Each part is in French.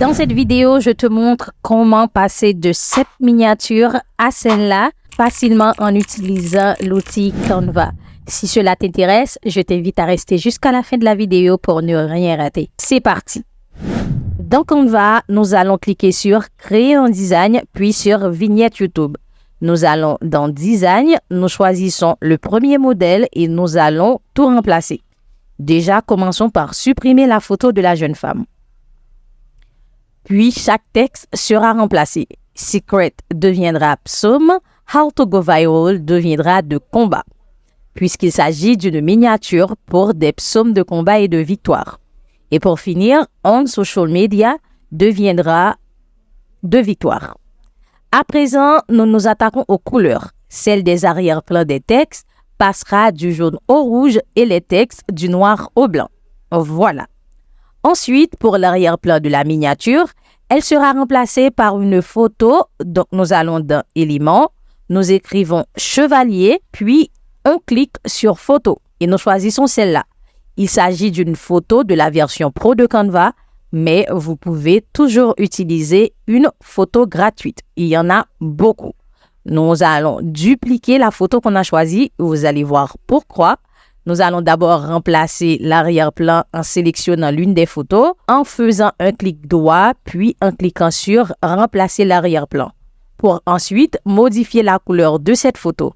Dans cette vidéo, je te montre comment passer de cette miniature à celle-là facilement en utilisant l'outil Canva. Si cela t'intéresse, je t'invite à rester jusqu'à la fin de la vidéo pour ne rien rater. C'est parti! Dans Canva, nous allons cliquer sur « Créer un design » puis sur « Vignette YouTube ». Nous allons dans « Design », nous choisissons le premier modèle et nous allons tout remplacer. Déjà, commençons par supprimer la photo de la jeune femme. Puis, chaque texte sera remplacé. « Secret » deviendra « Psaume »,« How to go viral » deviendra « de combat », puisqu'il s'agit d'une miniature pour des psaumes de combat et de victoire. Et pour finir, « On social media » deviendra « de victoire ». À présent, nous nous attaquons aux couleurs. Celle des arrière-plans des textes passera du jaune au rouge et les textes du noir au blanc. Voilà. Ensuite, pour l'arrière-plan de la miniature, elle sera remplacée par une photo. Donc, nous allons dans « Éléments », nous écrivons « Chevalier », puis on clique sur « Photo » et nous choisissons celle-là. Il s'agit d'une photo de la version Pro de Canva, mais vous pouvez toujours utiliser une photo gratuite. Il y en a beaucoup. Nous allons dupliquer la photo qu'on a choisie. Vous allez voir pourquoi. Nous allons d'abord remplacer l'arrière-plan en sélectionnant l'une des photos, en faisant un clic droit, puis en cliquant sur « Remplacer l'arrière-plan » pour ensuite modifier la couleur de cette photo.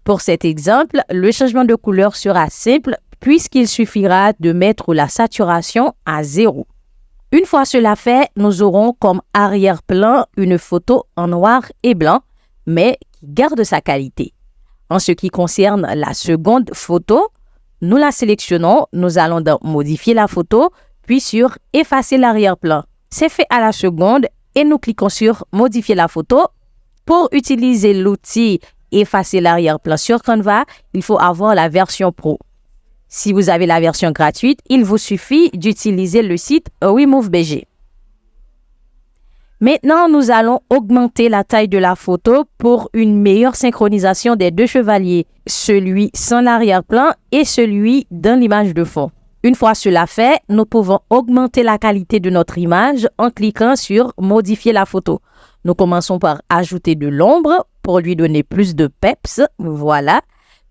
Pour cet exemple, le changement de couleur sera simple puisqu'il suffira de mettre la saturation à 0. Une fois cela fait, nous aurons comme arrière-plan une photo en noir et blanc, mais qui garde sa qualité. En ce qui concerne la seconde photo, nous la sélectionnons, nous allons dans « Modifier la photo », puis sur « Effacer l'arrière-plan ». C'est fait à la seconde et nous cliquons sur « Modifier la photo ». Pour utiliser l'outil « Effacer l'arrière-plan » sur Canva, il faut avoir la version Pro. Si vous avez la version gratuite, il vous suffit d'utiliser le site RemoveBG. Maintenant, nous allons augmenter la taille de la photo pour une meilleure synchronisation des deux chevaliers, celui sans l'arrière-plan et celui dans l'image de fond. Une fois cela fait, nous pouvons augmenter la qualité de notre image en cliquant sur « Modifier la photo ». Nous commençons par ajouter de l'ombre pour lui donner plus de peps, voilà.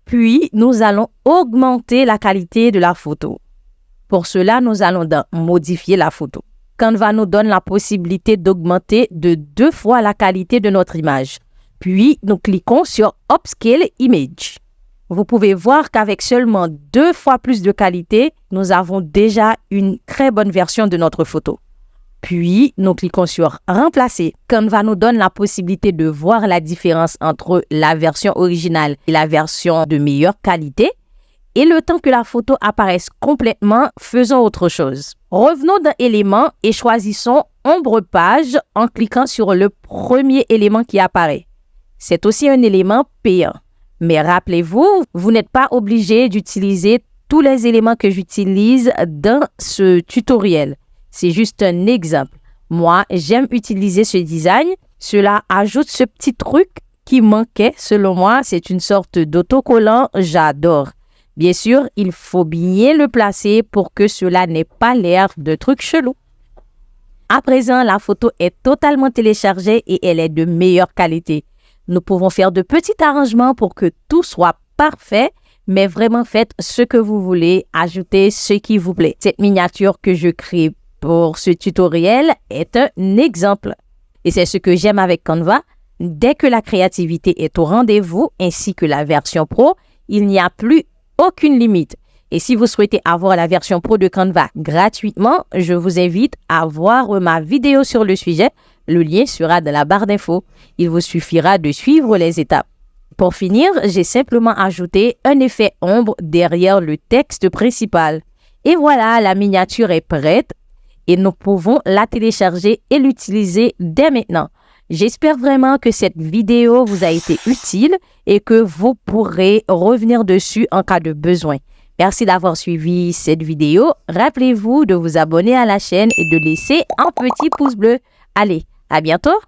Puis, nous allons augmenter la qualité de la photo. Pour cela, nous allons dans « Modifier la photo ». Canva nous donne la possibilité d'augmenter de 2 fois la qualité de notre image. Puis, nous cliquons sur « Upscale Image ». Vous pouvez voir qu'avec seulement 2 fois plus de qualité, nous avons déjà une très bonne version de notre photo. Puis, nous cliquons sur « Remplacer ». Canva nous donne la possibilité de voir la différence entre la version originale et la version de meilleure qualité. Et le temps que la photo apparaisse complètement, faisons autre chose. Revenons dans « Éléments » et choisissons « Ombre page » en cliquant sur le premier élément qui apparaît. C'est aussi un élément payant. Mais rappelez-vous, vous n'êtes pas obligé d'utiliser tous les éléments que j'utilise dans ce tutoriel. C'est juste un exemple. Moi, j'aime utiliser ce design. Cela ajoute ce petit truc qui manquait, selon moi. C'est une sorte d'autocollant. J'adore. Bien sûr, il faut bien le placer pour que cela n'ait pas l'air de truc chelou. À présent, la photo est totalement téléchargée et elle est de meilleure qualité. Nous pouvons faire de petits arrangements pour que tout soit parfait, mais vraiment faites ce que vous voulez, ajoutez ce qui vous plaît. Cette miniature que je crée pour ce tutoriel est un exemple. Et c'est ce que j'aime avec Canva. Dès que la créativité est au rendez-vous, ainsi que la version Pro, il n'y a plus aucune limite. Et si vous souhaitez avoir la version Pro de Canva gratuitement, je vous invite à voir ma vidéo sur le sujet. Le lien sera dans la barre d'infos. Il vous suffira de suivre les étapes. Pour finir, j'ai simplement ajouté un effet ombre derrière le texte principal. Et voilà, la miniature est prête et nous pouvons la télécharger et l'utiliser dès maintenant. J'espère vraiment que cette vidéo vous a été utile et que vous pourrez revenir dessus en cas de besoin. Merci d'avoir suivi cette vidéo. Rappelez-vous de vous abonner à la chaîne et de laisser un petit pouce bleu. Allez, à bientôt!